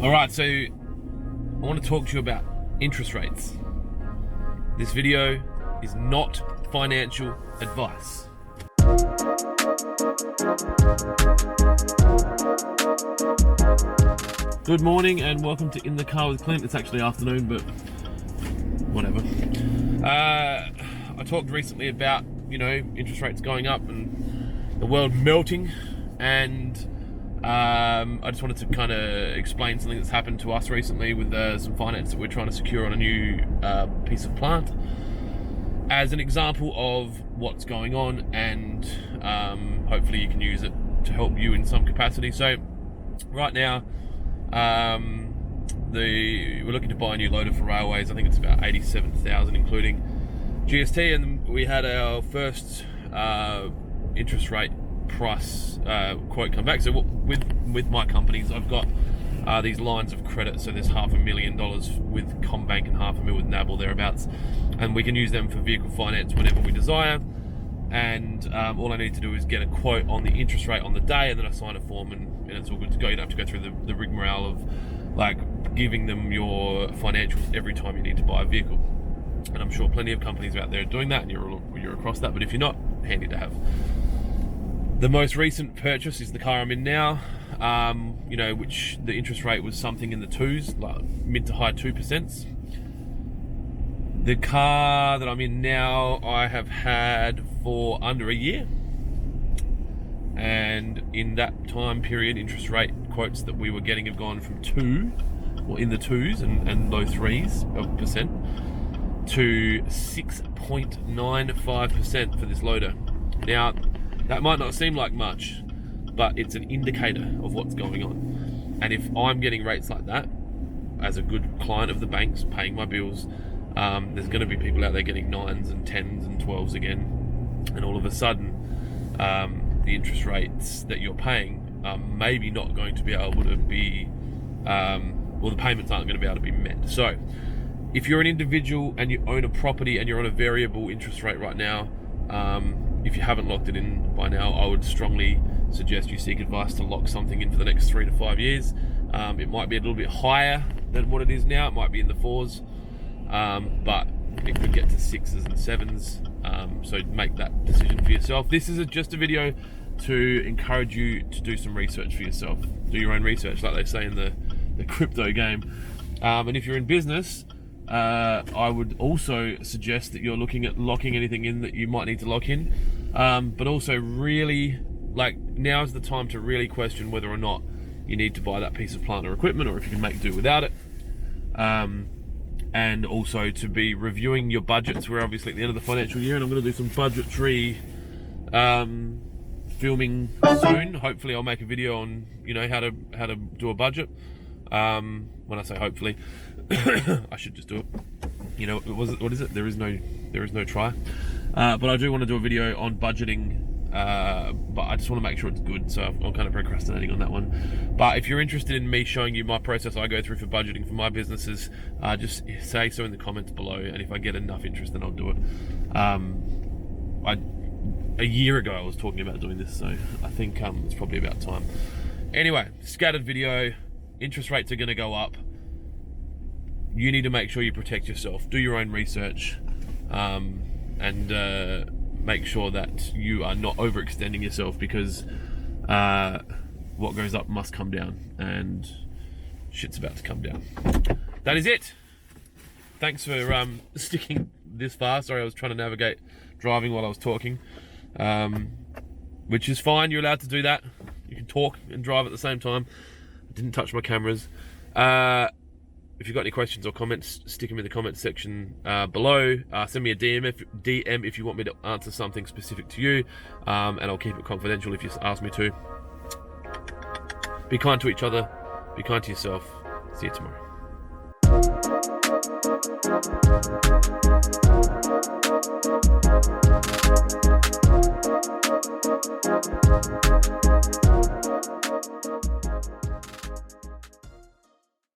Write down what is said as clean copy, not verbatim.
All right, so I want to talk to you about interest rates. This video is not financial advice. Good morning and welcome to In the Car with Clint. It's actually afternoon, but whatever. I talked recently about, interest rates going up and the world melting, and I just wanted to kind of explain something that's happened to us recently with some finance that we're trying to secure on a new piece of plant as an example of what's going on, and hopefully you can use it to help you in some capacity. So right now we're looking to buy a new loader for railways. I think it's about 87,000 including GST, and we had our first interest rate price quote come back. So with my companies, I've got these lines of credit, so there's $500,000 with CommBank and $500,000 with NAB or thereabouts, and we can use them for vehicle finance whenever we desire. And all I need to do is get a quote on the interest rate on the day, and then I sign a form and it's all good to go. You don't have to go through the rigmarole of like giving them your financials every time you need to buy a vehicle. And I'm sure plenty of companies out there are doing that, and you're across that, but if you're not, handy to have. The most recent purchase is the car I'm in now, which the interest rate was something in the twos, like mid to high 2%. The car that I'm in now, I have had for under a year. And in that time period, interest rate quotes that we were getting have gone from in the twos and low threes of percent to 6.95% for this loader. Now, that might not seem like much, but it's an indicator of what's going on. And if I'm getting rates like that, as a good client of the banks, paying my bills, there's going to be people out there getting 9s and 10s and 12s again. And all of a sudden, the interest rates that you're paying are maybe not going to be able to be, the payments aren't going to be able to be met. So, if you're an individual and you own a property and you're on a variable interest rate right now, if you haven't locked it in by now, I would strongly suggest you seek advice to lock something in for the next 3 to 5 years. It might be a little bit higher than what it is now. It might be in the 4s, but it could get to 6s and 7s. So make that decision for yourself. This is just a video to encourage you to do some research for yourself. Do your own research, like they say in the crypto game. And if you're in business, I would also suggest that you're looking at locking anything in that you might need to lock in, but also really, now's the time to really question whether or not you need to buy that piece of plant or equipment, or if you can make do without it. And also to be reviewing your budgets. We're obviously at the end of the financial year, and I'm going to do some budgetary filming soon. Hopefully I'll make a video on how to do a budget. When I say hopefully, I should just do it. What is it? There is no try. But I do want to do a video on budgeting. But I just want to make sure it's good, so I'm kind of procrastinating on that one. But if you're interested in me showing you my process I go through for budgeting for my businesses, just say so in the comments below, and if I get enough interest, then I'll do it. A year ago I was talking about doing this, so I think it's probably about time. Anyway, scattered video. Interest rates are going to go up. You need to make sure you protect yourself. Do your own research, and make sure that you are not overextending yourself, because what goes up must come down, and shit's about to come down. That is it. Thanks for sticking this far. Sorry, I was trying to navigate driving while I was talking, which is fine. You're allowed to do that. You can talk and drive at the same time. I didn't touch my cameras. If you've got any questions or comments, stick them in the comments section below. Send me a DM if you want me to answer something specific to you, and I'll keep it confidential if you ask me to. Be kind to each other. Be kind to yourself. See you tomorrow.